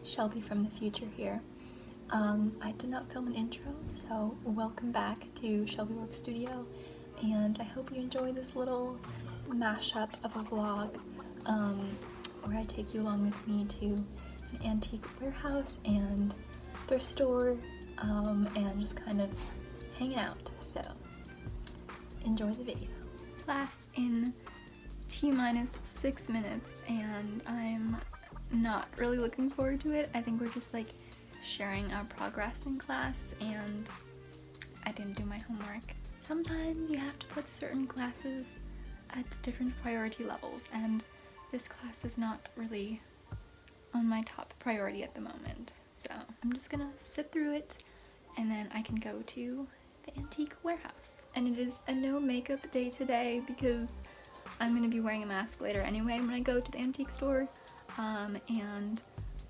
Shelby from the future here. I did not film an intro, so welcome back to Shelby Work Studio, and I hope you enjoy this little mashup of a vlog where I take you along with me to an antique warehouse and thrift store and just kind of hanging out. So enjoy the video. Class in T-minus 6 minutes, and I'm not really looking forward to it. I think we're just like sharing our progress in class, and I didn't do my homework. Sometimes you have to put certain classes at different priority levels, and this class is not really on my top priority at the moment. So I'm just gonna sit through it, and then I can go to the antique warehouse. And it is a no makeup day today because I'm gonna be wearing a mask later anyway when I go to the antique store. And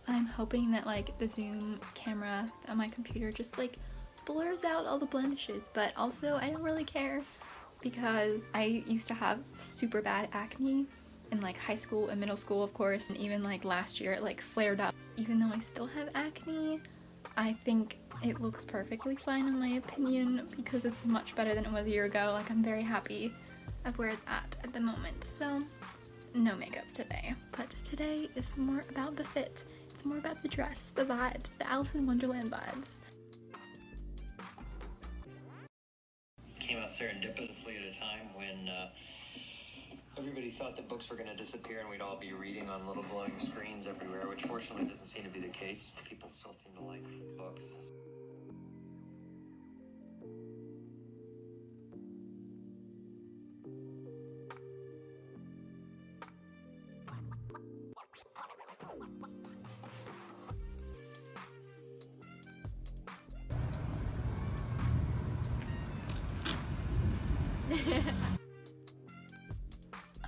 I'm hoping that like the Zoom camera on my computer just like blurs out all the blemishes, but also I don't really care because I used to have super bad acne in like high school and middle school, of course, and even like last year it like flared up. Even though I still have acne, I think it looks perfectly fine in my opinion because it's much better than it was a year ago. Like, I'm very happy of where it's at the moment. So no makeup today, but today is more about the fit. It's more about the dress, the vibes, the Alice in Wonderland vibes. Came out serendipitously at a time when everybody thought that books were going to disappear and we'd all be reading on little glowing screens everywhere, which fortunately doesn't seem to be the case. People still seem to like books.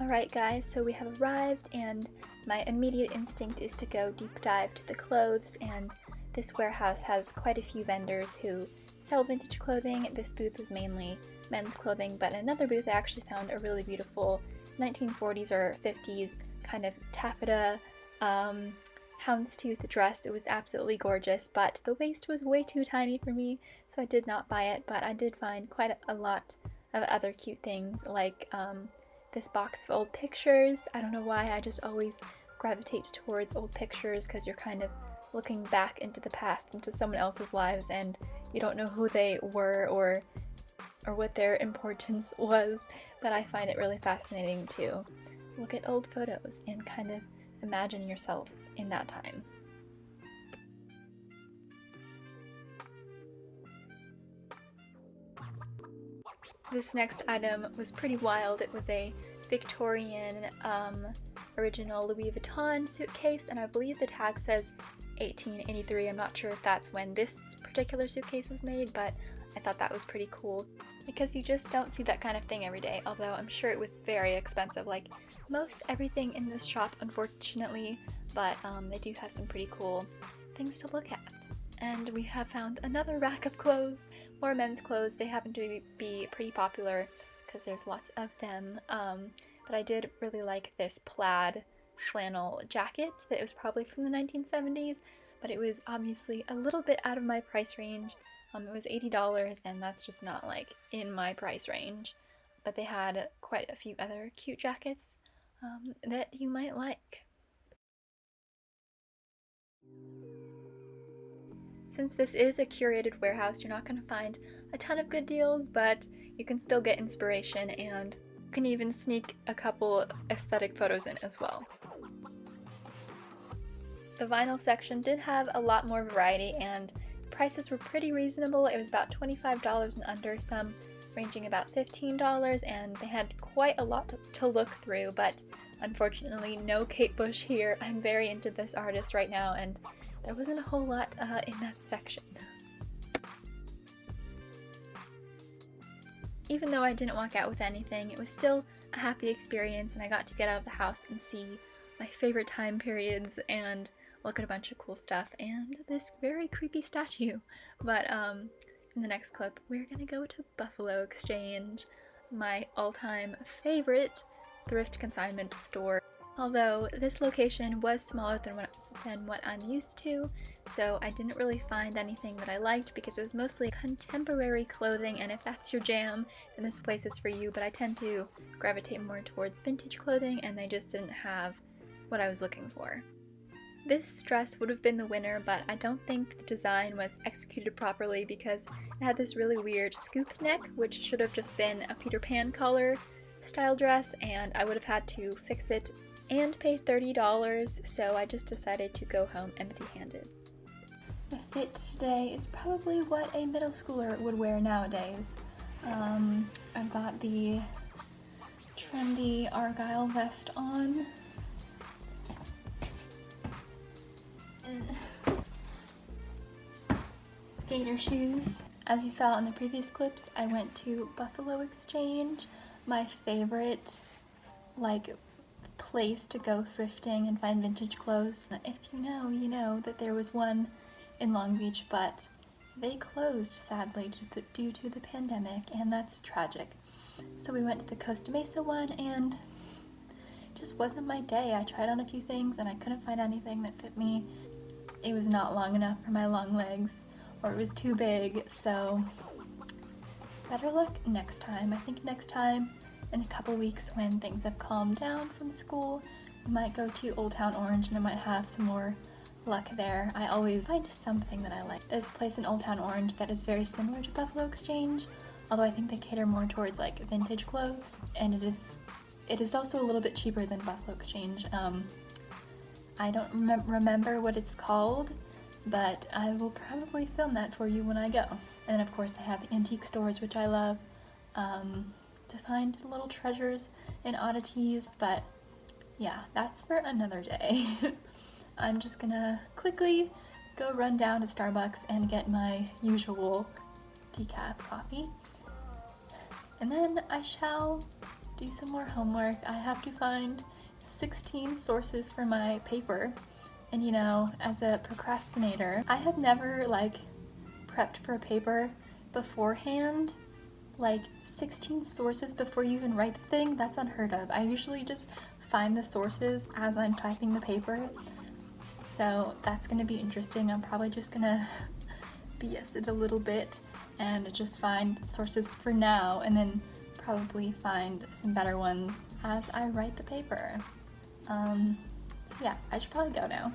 Alright guys, so we have arrived, and my immediate instinct is to go deep dive to the clothes, and this warehouse has quite a few vendors who sell vintage clothing. This booth was mainly men's clothing, but in another booth I actually found a really beautiful 1940s or 50s kind of taffeta houndstooth dress. It was absolutely gorgeous, but the waist was way too tiny for me, so I did not buy it, but I did find quite a lot of other cute things, like this box of old pictures. I don't know why, I just always gravitate towards old pictures because you're kind of looking back into the past, into someone else's lives, and you don't know who they were or what their importance was, but I find it really fascinating to look at old photos and kind of imagine yourself in that time. This next item was pretty wild. It was a Victorian original Louis Vuitton suitcase, and I believe the tag says 1883. I'm not sure if that's when this particular suitcase was made, but I thought that was pretty cool because you just don't see that kind of thing every day, although I'm sure it was very expensive, like most everything in this shop, unfortunately, but they do have some pretty cool things to look at. And we have found another rack of clothes, more men's clothes. They happen to be pretty popular because there's lots of them, but I did really like this plaid flannel jacket that was probably from the 1970s, but it was obviously a little bit out of my price range. It was $80, and that's just not like in my price range, but they had quite a few other cute jackets that you might like. Since this is a curated warehouse, you're not going to find a ton of good deals, but you can still get inspiration, and you can even sneak a couple aesthetic photos in as well. The vinyl section did have a lot more variety, and prices were pretty reasonable. It was about $25 and under, some ranging about $15, and they had quite a lot to look through, but unfortunately no Kate Bush here. I'm very into this artist right now, and there wasn't a whole lot in that section. Even though I didn't walk out with anything, it was still a happy experience, and I got to get out of the house and see my favorite time periods and look at a bunch of cool stuff and this very creepy statue. But in the next clip, we're gonna go to Buffalo Exchange, my all-time favorite thrift consignment store. Although this location was smaller than what I'm used to, so I didn't really find anything that I liked because it was mostly contemporary clothing, and if that's your jam, then this place is for you, but I tend to gravitate more towards vintage clothing, and they just didn't have what I was looking for. This dress would have been the winner, but I don't think the design was executed properly because it had this really weird scoop neck, which should have just been a Peter Pan collar style dress, and I would have had to fix it and pay $30, so I just decided to go home empty-handed. The fit today is probably what a middle schooler would wear nowadays. I've got the trendy Argyle vest on. Skater shoes. As you saw in the previous clips, I went to Buffalo Exchange, my favorite place to go thrifting and find vintage clothes. If you know that there was one in Long Beach, but they closed sadly due to the pandemic, and that's tragic. So we went to the Costa Mesa one, and it just wasn't my day. I tried on a few things and I couldn't find anything that fit me. It was not long enough for my long legs, or it was too big, so better luck next time. I think next time, in a couple weeks when things have calmed down from school, I might go to Old Town Orange and I might have some more luck there. I always find something that I like. There's a place in Old Town Orange that is very similar to Buffalo Exchange, although I think they cater more towards like vintage clothes, and it is also a little bit cheaper than Buffalo Exchange. I don't remember what it's called, but I will probably film that for you when I go. And of course they have antique stores, which I love, to find little treasures and oddities, but yeah, that's for another day. I'm just gonna quickly go run down to Starbucks and get my usual decaf coffee. And then I shall do some more homework. I have to find 16 sources for my paper. And you know, as a procrastinator, I have never prepped for a paper beforehand. 16 sources before you even write the thing, that's unheard of. I usually just find the sources as I'm typing the paper. So that's gonna be interesting. I'm probably just gonna BS it a little bit and just find sources for now, and then probably find some better ones as I write the paper. So yeah, I should probably go now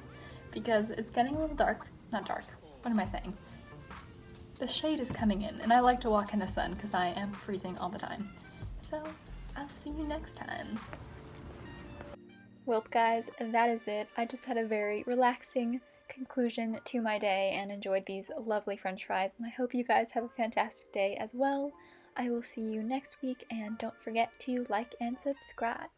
because it's getting a little dark. Not dark, what am I saying? The shade is coming in, and I like to walk in the sun because I am freezing all the time. So I'll see you next time. Well guys, that is it. I just had a very relaxing conclusion to my day and enjoyed these lovely french fries, and I hope you guys have a fantastic day as well. I will see you next week, and don't forget to like and subscribe.